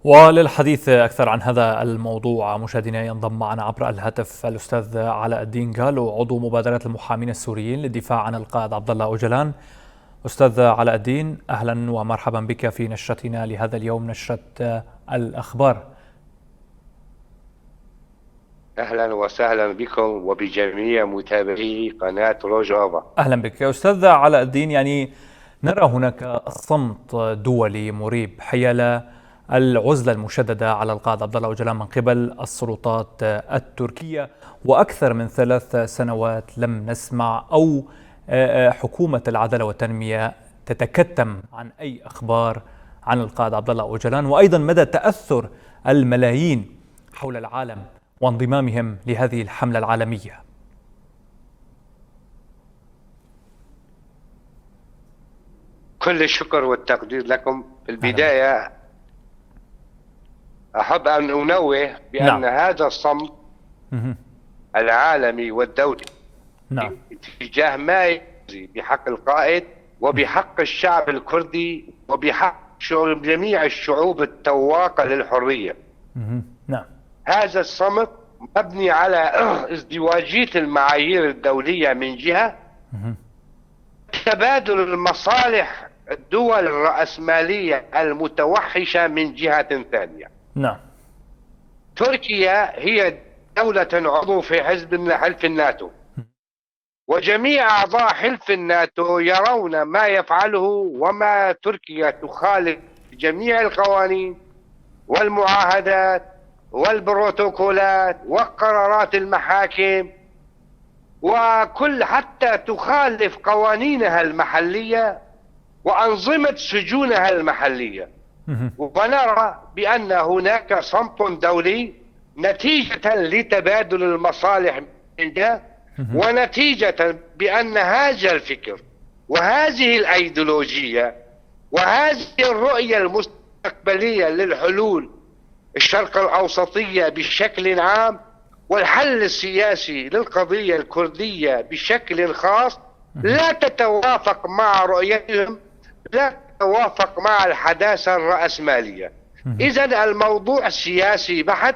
وللحديث أكثر عن هذا الموضوع مشاهدينا ينضم معنا عبر الهاتف الأستاذ علاء الدين قالو، عضو مبادرة المحامين السوريين للدفاع عن القائد عبد الله أوجلان. أستاذ علاء الدين، أهلا ومرحبا بك في نشرتنا لهذا اليوم، نشرة الأخبار. أهلا وسهلا بكم وبجميع متابعي قناة روجافا. أهلا بك أستاذ علاء الدين. يعني نرى هناك صمت دولي مريب حيال العزلة المشددة على القائد عبد الله أوجلان من قبل السلطات التركية، وأكثر من 3 سنوات لم نسمع أو حكومة العدالة والتنمية تتكتم عن أي أخبار عن القائد عبد الله أوجلان، وأيضا مدى تأثر الملايين حول العالم وانضمامهم لهذه الحملة العالمية. كل الشكر والتقدير لكم. في البداية أحب أن أنوه بأن هذا الصمت العالمي والدولي تجاه ما يجري بحق القائد وبحق الشعب الكردي وبحق جميع الشعوب التواقة للحرية. هذا الصمت مبني على ازدواجية المعايير الدولية من جهة، تبادل المصالح الدول الرأسمالية المتوحشة من جهة ثانية. تركيا هي دولة عضو في حلف الناتو، وجميع أعضاء حلف الناتو يرون ما يفعله وما تركيا تخالف جميع القوانين والمعاهدات والبروتوكولات وقرارات المحاكم، وكل حتى تخالف قوانينها المحلية وأنظمة سجونها المحلية. ونرى بأن هناك صمت دولي نتيجة لتبادل المصالح من جهة، ونتيجة بأن هذا الفكر وهذه الأيديولوجية وهذه الرؤية المستقبلية للحلول الشرق الأوسطية بشكل عام والحل السياسي للقضية الكردية بشكل خاص لا تتوافق مع رؤيتهم، لا تتوافق مع الحداثة الرأسمالية. إذن الموضوع سياسي بحت،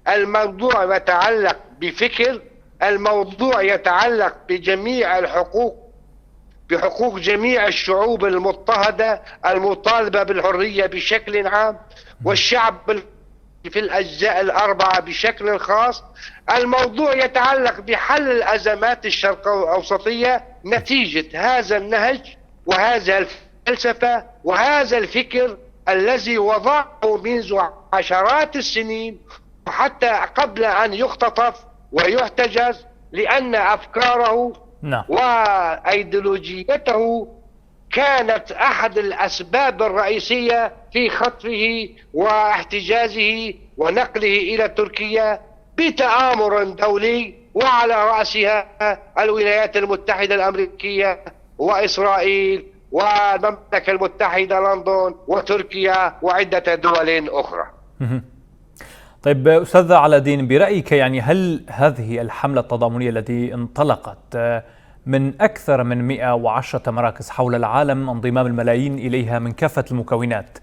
الموضوع يتعلق بفكر، الموضوع يتعلق بجميع الحقوق، بحقوق جميع الشعوب المضطهدة المطالبة بالحرية بشكل عام، والشعب في الأجزاء الأربعة بشكل خاص. الموضوع يتعلق بحل الأزمات الشرق الأوسطية نتيجة هذا النهج وهذا الفلسفة وهذا الفكر الذي وضعه منذ عشرات السنين وحتى قبل أن يختطف ويحتجز، لأن أفكاره وأيديولوجيته كانت أحد الأسباب الرئيسية في خطفه واحتجازه ونقله إلى تركيا بتآمر دولي، وعلى رأسها الولايات المتحدة الأمريكية وإسرائيل والمملكة المتحدة لندن وتركيا وعدة دول أخرى. طيب أستاذ علاء الدين، برأيك يعني هل هذه الحملة التضامنية التي انطلقت من أكثر من 110 مراكز حول العالم، انضمام الملايين إليها من كافة المكونات،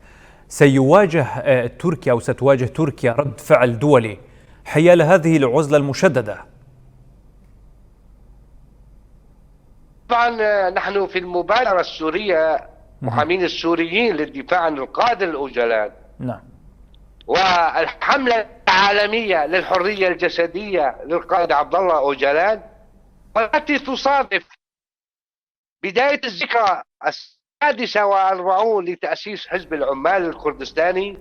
سيواجه تركيا أو ستواجه تركيا رد فعل دولي حيال هذه العزلة المشددة؟ طبعا نحن في المبادرة السورية محامين السوريين للدفاع عن القائد أوجلان والحملة العالمية للحرية الجسدية للقائد عبد الله أوجلان، والتي تصادف بداية الذكرى 46 لتأسيس حزب العمال الكردستاني،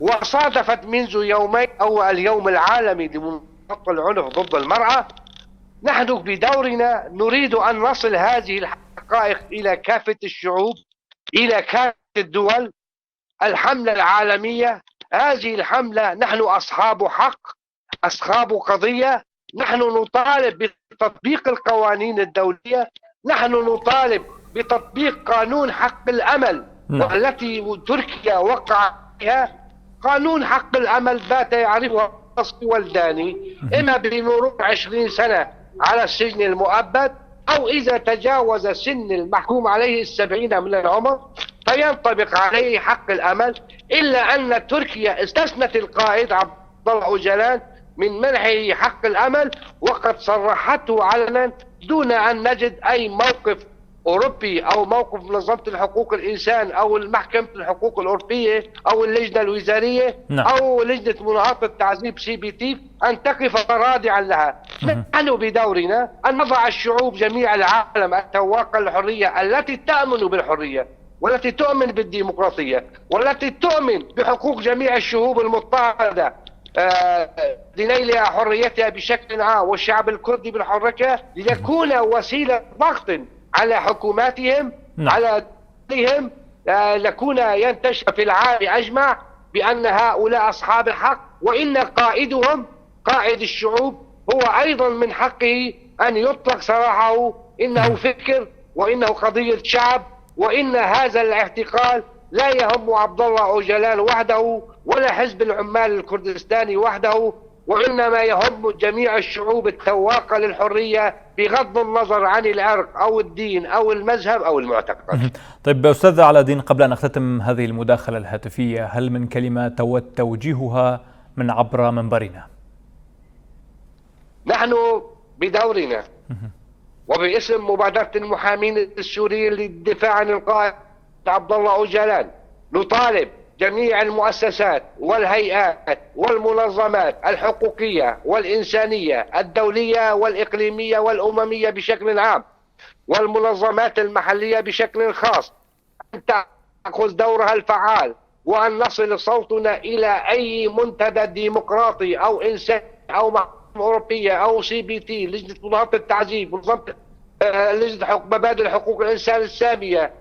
وصادفت منذ يومين أو اليوم العالمي لمناهضة العنف ضد المرأة. نحن بدورنا نريد أن نصل هذه الحقائق إلى كافة الشعوب، إلى كافة الدول. الحملة العالمية، هذه الحملة نحن أصحاب حق، أصحاب قضية. نحن نطالب بتطبيق القوانين الدولية، نحن نطالب بتطبيق قانون حق الأمل والتي تركيا وقع فيها. قانون حق الأمل بات يعرفها والداني، إما بمرور 20 سنة على السجن المؤبد، أو إذا تجاوز سن المحكوم عليه 70 من العمر فينطبق عليه حق الأمل. إلا أن تركيا استثنت القائد عبد الله أوجلان من منحه حق الأمل، وقد صرحته علنا دون أن نجد أي موقف أوروبي أو موقف منظمة الحقوق الإنسان أو المحكمة الحقوق الأوروبية أو اللجنة الوزارية أو لجنة مناهضة التعذيب CPT أن تقف رادعا لها. نحن بدورنا أن نضع الشعوب جميع العالم التواقة للحرية التي تأمن بالحرية والتي تؤمن بالديمقراطية والتي تؤمن بحقوق جميع الشعوب المضطهدة لنيل حريتها بشكل عام، والشعب الكردي بالحركة ليكون وسيلة ضغط على حكوماتهم على دولهم، لكون ينتشر في العالم أجمع بأن هؤلاء أصحاب الحق، وإن قائدهم قائد الشعوب هو أيضا من حقه أن يطلق سراحه، إنه فكر وإنه قضية شعب، وإن هذا الاعتقال لا يهم عبد الله أوجلان وحده ولا حزب العمال الكردستاني وحده، وإنما يهم جميع الشعوب التواقة للحرية بغض النظر عن العرق أو الدين أو المذهب أو المعتقد. طيب أستاذ علاء الدين، قبل أن أختتم هذه المداخلة الهاتفية، هل من كلمة تود توجيهها من عبر منبرنا؟ نحن بدورنا وباسم مبادرة المحامين السوريين للدفاع عن القائد عبد الله أوجلان نطالب جميع المؤسسات والهيئات والمنظمات الحقوقية والإنسانية الدولية والإقليمية والأممية بشكل عام والمنظمات المحلية بشكل خاص أن تأخذ دورها الفعال، وأن نصل صوتنا إلى أي منتدى ديمقراطي أو إنساني أو محكمة أوروبية أو CPT، لجنة مناهضة التعذيب، لجنة مبادئ حقوق الإنسان السامية،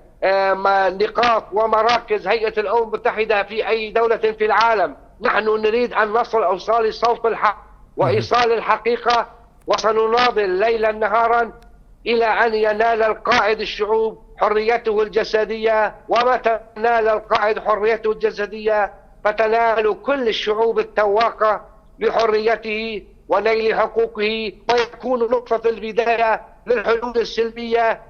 نقاط ومراكز هيئة الأمم المتحدة في أي دولة في العالم. نحن نريد أن نصل أوصال صوت الحق وإيصال الحقيقة، وسنناضل ليلا نهارا إلى أن ينال القائد الشعوب حريته الجسدية، ومتى نال القائد حريته الجسدية فتنال كل الشعوب التواقة لحريته ونيل حقوقه، ويكون نقطة البداية للحلول السلمية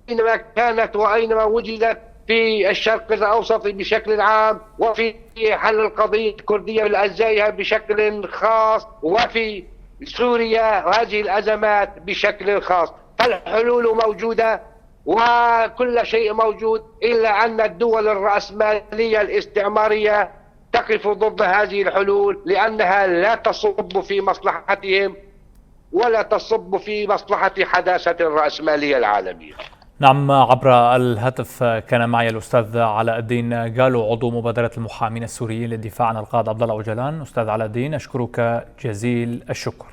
أينما كانت وأينما وجدت في الشرق الأوسط بشكل عام، وفي حل القضية الكردية بأجزائها بشكل خاص، وفي سوريا هذه الأزمات بشكل خاص. فالحلول موجودة وكل شيء موجود، إلا أن الدول الرأسمالية الاستعمارية تقف ضد هذه الحلول لأنها لا تصب في مصلحتهم ولا تصب في مصلحة حداثة الرأسمالية العالمية. نعم، عبر الهاتف كان معي الأستاذ علاء الدين قالوا، عضو مبادرة المحامين السوريين للدفاع عن القائد عبد الله أوجلان. أستاذ علاء الدين، أشكرك جزيل الشكر.